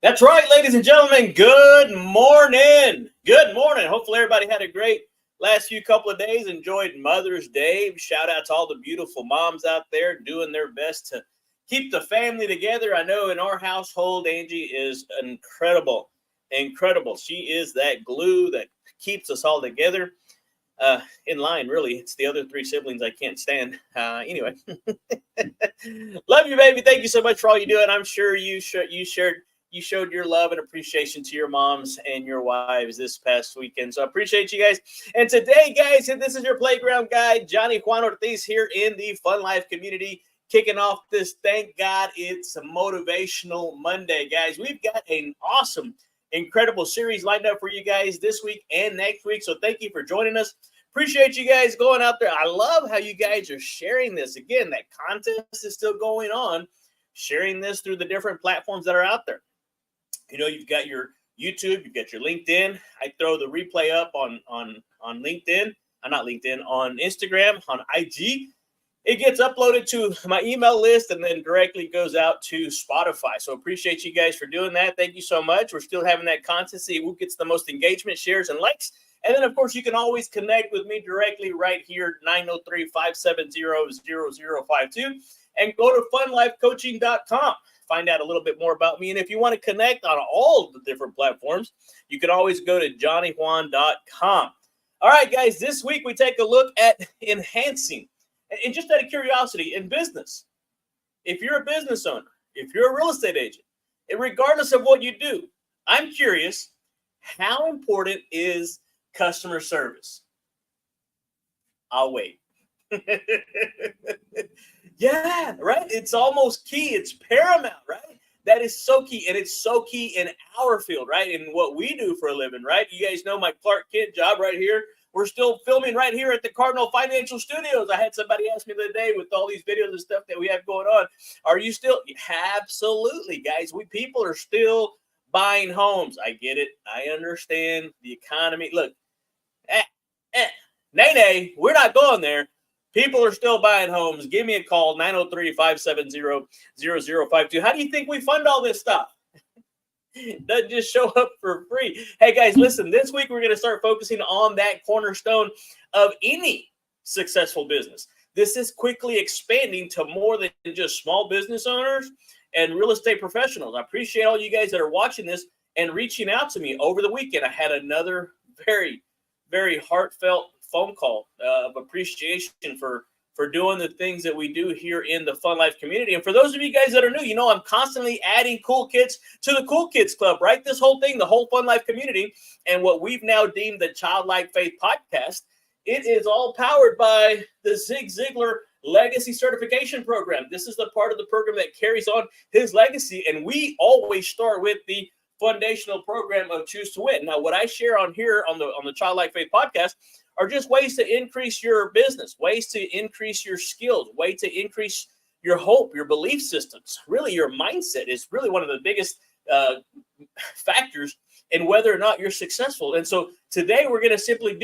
That's right, ladies and gentlemen. Good morning. Good morning. Hopefully, everybody had a great last few couple of days. Enjoyed Mother's Day. Shout out to all the beautiful moms out there doing their best to keep the family together. I know in our household, Angie is incredible. Incredible. She is that glue that keeps us all together. In line, really. It's the other three siblings I can't stand. Anyway, love you, baby. Thank you so much for all you do, and I'm sure you showed your love and appreciation to your moms and your wives this past weekend. So I appreciate you guys. And today, guys, this is your playground guide, Johnny Juan Ortiz here in the Fun Life community, kicking off this. Thank God it's a motivational Monday, guys. We've got an awesome, incredible series lined up for you guys this week and next week. So thank you for joining us. Appreciate you guys going out there. I love how you guys are sharing this. Again, that contest is still going on, sharing this through the different platforms that are out there. You know, you've got your YouTube, you've got your LinkedIn. I throw the replay up on LinkedIn, not LinkedIn, on Instagram, on IG. It gets uploaded to my email list and then directly goes out to Spotify. So appreciate you guys for doing that. Thank you so much. We're still having that contest, see who gets the most engagement, shares, and likes. And then, of course, you can always connect with me directly right here, 903-570-0052. And go to funlifecoaching.com. Find out a little bit more about me. And if you want to connect on all the different platforms, you can always go to johnnyjuan.com. All right, guys, this week we take a look at enhancing. And just out of curiosity, in business, if you're a business owner, if you're a real estate agent, and regardless of what you do, I'm curious, how important is customer service? I'll wait. Yeah, right? It's almost key. It's paramount, right? That is so key. And it's so key in our field, right? In what we do for a living, right? You guys know my Clark Kent job right here. We're still filming right here at the Cardinal Financial Studios. I had somebody ask me the other day with all these videos and stuff that we have going on. Are you still? Absolutely, guys. People are still buying homes. I get it. I understand the economy. Look, nay, we're not going there. People are still buying homes. Give me a call, 903-570-0052. How do you think we fund all this stuff? Doesn't just show up for free. Hey, guys, listen, this week we're going to start focusing on that cornerstone of any successful business. This is quickly expanding to more than just small business owners and real estate professionals. I appreciate all you guys that are watching this and reaching out to me over the weekend. I had another very, very heartfelt phone call of appreciation for doing the things that we do here in the Fun Life community. And for those of you guys that are new, you know I'm constantly adding cool kids to the Cool Kids Club, right? This whole thing, the whole Fun Life community, and what we've now deemed the Childlike Faith podcast, it is all powered by the Zig Ziglar Legacy Certification Program. This is the part of the program that carries on his legacy, and we always start with the foundational program of Choose to Win. Now, what I share on here on the Childlike Faith podcast are just ways to increase your business, ways to increase your skills, way to increase your hope, your belief systems. Really, your mindset is really one of the biggest factors in whether or not you're successful. And so today we're going to simply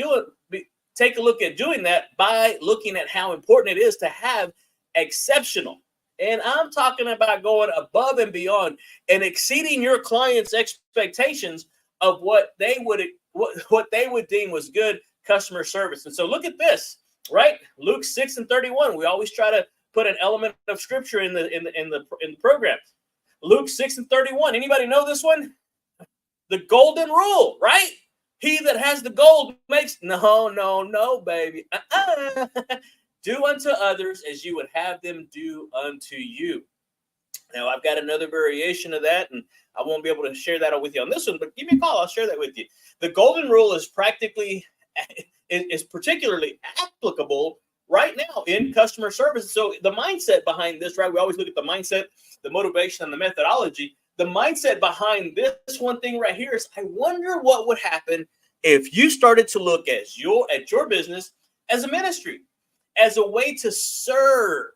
take a look at doing that by looking at how important it is to have exceptional. And I'm talking about going above and beyond and exceeding your client's expectations of what they would deem was good customer service. And so look at this, right? Luke 6:31. We always try to put an element of scripture in the program. Luke 6:31. Anybody know this one? The golden rule, right? He that has the gold makes no, baby. Do unto others as you would have them do unto you. Now, I've got another variation of that, and I won't be able to share that with you on this one, but give me a call. I'll share that with you. The golden rule is particularly applicable right now in customer service. So the mindset behind this, right? We always look at the mindset, the motivation, and the methodology. The mindset behind this one thing right here is, I wonder what would happen if you started to look at your business as a ministry, as a way to serve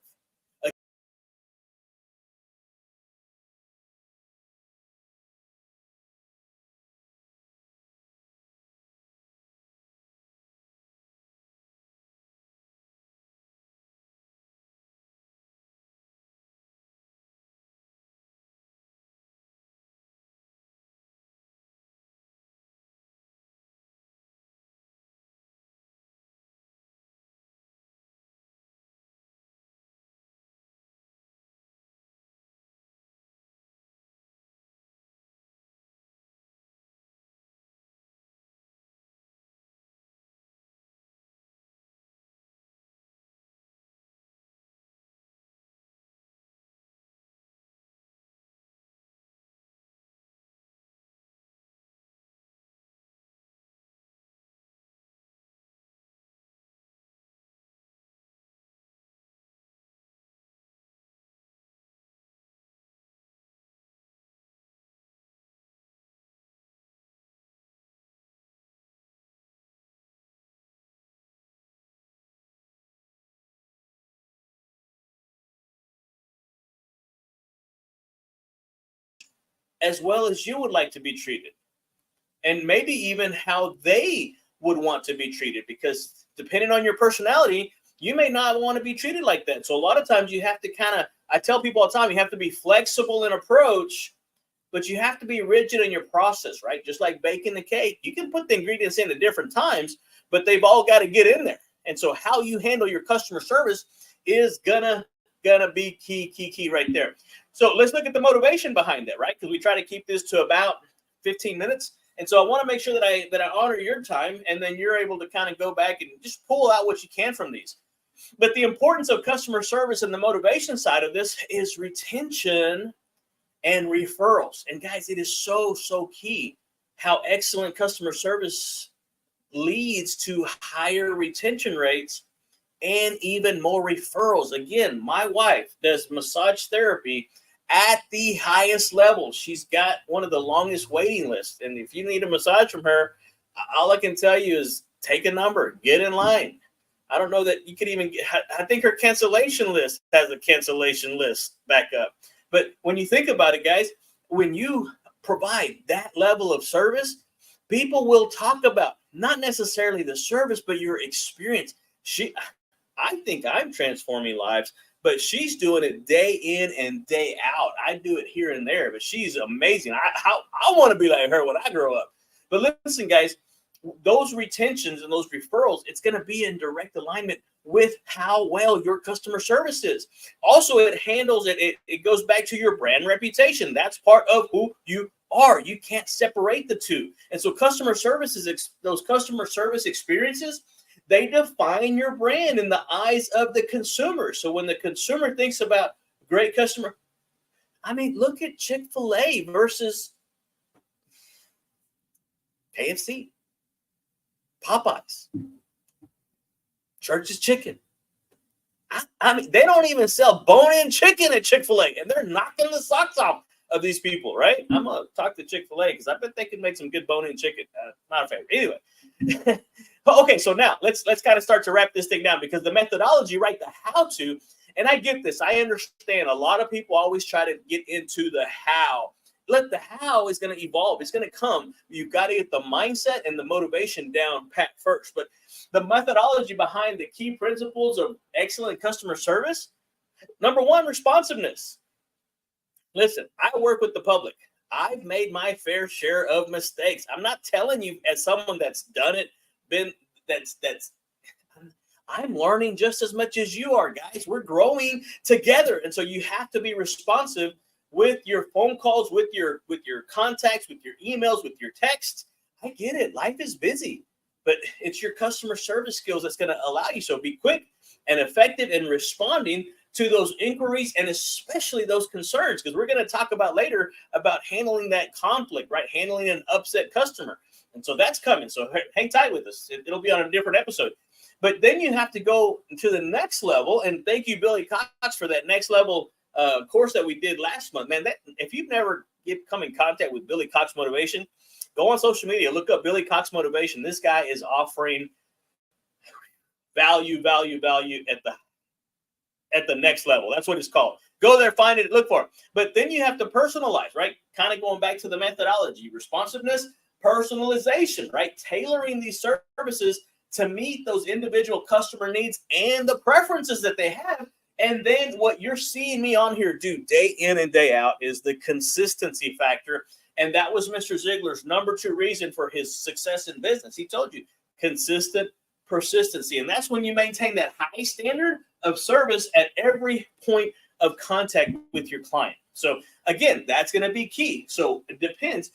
as well as you would like to be treated, and maybe even how they would want to be treated, because depending on your personality, you may not want to be treated like that. So a lot of times you have to I tell people all the time, you have to be flexible in approach, but you have to be rigid in your process, right? Just like baking the cake, you can put the ingredients in at different times, but they've all got to get in there. And so how you handle your customer service is gonna be key right there. So let's look at the motivation behind that, right? Because we try to keep this to about 15 minutes. And so I want to make sure that I honor your time, and then you're able to kind of go back and just pull out what you can from these. But the importance of customer service and the motivation side of this is retention and referrals. And guys, it is so key how excellent customer service leads to higher retention rates and even more referrals. Again, my wife does massage therapy at the highest level. She's got one of the longest waiting lists. And if you need a massage from her, all I can tell you is take a number, get in line. I don't know that you could even get, I think her cancellation list has a cancellation list back up. But when you think about it, guys, when you provide that level of service, people will talk about not necessarily the service, but your experience. I think I'm transforming lives, but she's doing it day in and day out. I do it here and there, but she's amazing. I want to be like her when I grow up. But listen, guys, those retentions and those referrals, it's going to be in direct alignment with how well your customer service is. Also, it handles it. It goes back to your brand reputation. That's part of who you are. You can't separate the two. And so customer services, those customer service experiences, they define your brand in the eyes of the consumer. So when the consumer thinks about great customer, I mean, look at Chick-fil-A versus KFC, Popeyes, Church's Chicken. I mean, they don't even sell bone-in chicken at Chick-fil-A, and they're knocking the socks off of these people, right? I'm going to talk to Chick-fil-A because I bet they can make some good bone-in chicken. Not a favorite. Anyway. Okay, so now let's kind of start to wrap this thing down, because the methodology, right, the how-to, and I get this. I understand a lot of people always try to get into the how. The how is going to evolve. It's going to come. You've got to get the mindset and the motivation down pat first. But the methodology behind the key principles of excellent customer service, number one, responsiveness. Listen, I work with the public. I've made my fair share of mistakes. I'm not telling you as someone that's done it, I'm learning just as much as you are, guys. We're growing together. And so you have to be responsive with your phone calls, with your contacts, with your emails, with your texts. I get it. Life is busy, but it's your customer service skills that's going to allow you. So be quick and effective in responding to those inquiries, and especially those concerns, because we're going to talk about later about handling that conflict, right? Handling an upset customer. And so that's coming. So hang tight with us. It'll be on a different episode. But then you have to go to the next level. And thank you, Billy Cox, for that next level course that we did last month. Man, if you've never come in contact with Billy Cox Motivation, go on social media, look up Billy Cox Motivation. This guy is offering value at the next level. That's what it's called. Go there, find it, look for it. But then you have to personalize, right? Kind of going back to the methodology, responsiveness, personalization, right? Tailoring these services to meet those individual customer needs and the preferences that they have. And then what you're seeing me on here do day in and day out is the consistency factor. And that was Mr. Ziegler's number 2 reason for his success in business. He told you, consistent persistency. And that's when you maintain that high standard of service at every point of contact with your client. So again, that's going to be key. So it depends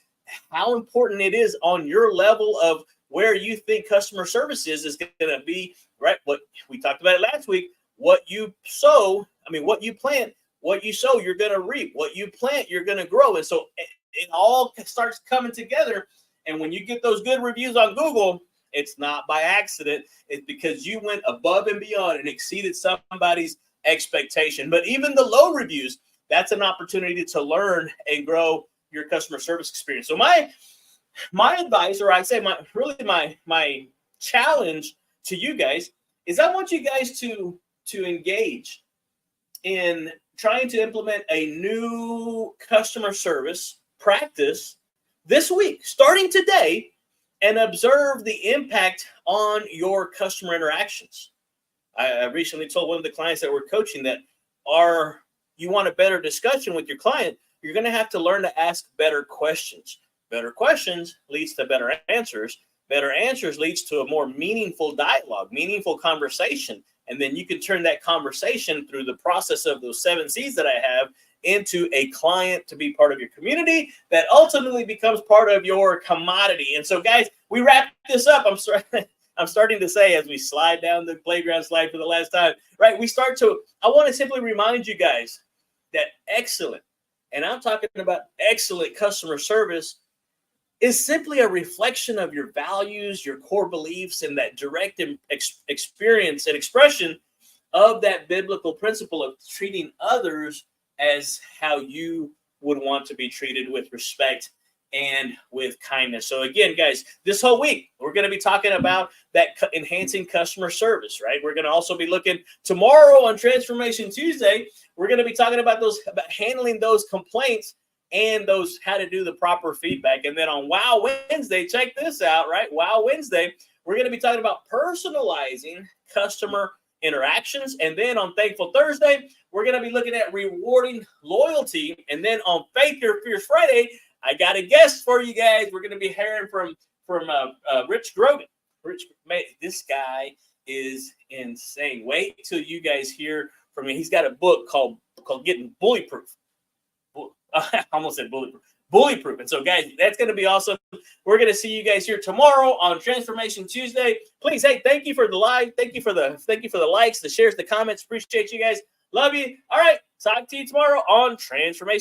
how important it is on your level of where you think customer service is going to be, right? What we talked about it last week. What you sow, what you plant, what you sow, you're going to reap. What you plant, you're going to grow. And so it all starts coming together. And when you get those good reviews on Google, it's not by accident. It's because you went above and beyond and exceeded somebody's expectation. But even the low reviews, that's an opportunity to learn and grow your customer service experience. So my advice, or I say my challenge to you guys is I want you guys to engage in trying to implement a new customer service practice this week, starting today, and observe the impact on your customer interactions. I recently told one of the clients that we're coaching that you want a better discussion with your client, you're going to have to learn to ask better questions. Better questions leads to better answers. Better answers leads to a more meaningful dialogue, meaningful conversation. And then you can turn that conversation through the process of those 7 C's that I have into a client to be part of your community that ultimately becomes part of your commodity. And so, guys, we wrap this up. I'm starting to say, as we slide down the playground slide for the last time, right? I want to simply remind you guys that excellent, and I'm talking about excellent customer service, is simply a reflection of your values, your core beliefs, and that direct experience and expression of that biblical principle of treating others as how you would want to be treated, with respect and with kindness. So again, guys, this whole week, we're going to be talking about that enhancing customer service, right? We're going to also be looking tomorrow on Transformation Tuesday. We're going to be talking about handling those complaints and how to do the proper feedback. And then on Wow Wednesday, check this out, right? Wow Wednesday, we're going to be talking about personalizing customer interactions. And then on Thankful Thursday, we're going to be looking at rewarding loyalty. And then on Faith Your Fierce Friday, I got a guest for you guys. We're going to be hearing from Rich Grogan. This guy is insane. Wait till you guys hear from me. He's got a book called Getting Bully Proof. I almost said bully proof. And so, guys, that's going to be awesome. We're going to see you guys here tomorrow on Transformation Tuesday. Please, hey, thank you for the like. Thank you for the likes, the shares, the comments. Appreciate you guys. Love you. All right. Talk to you tomorrow on Transformation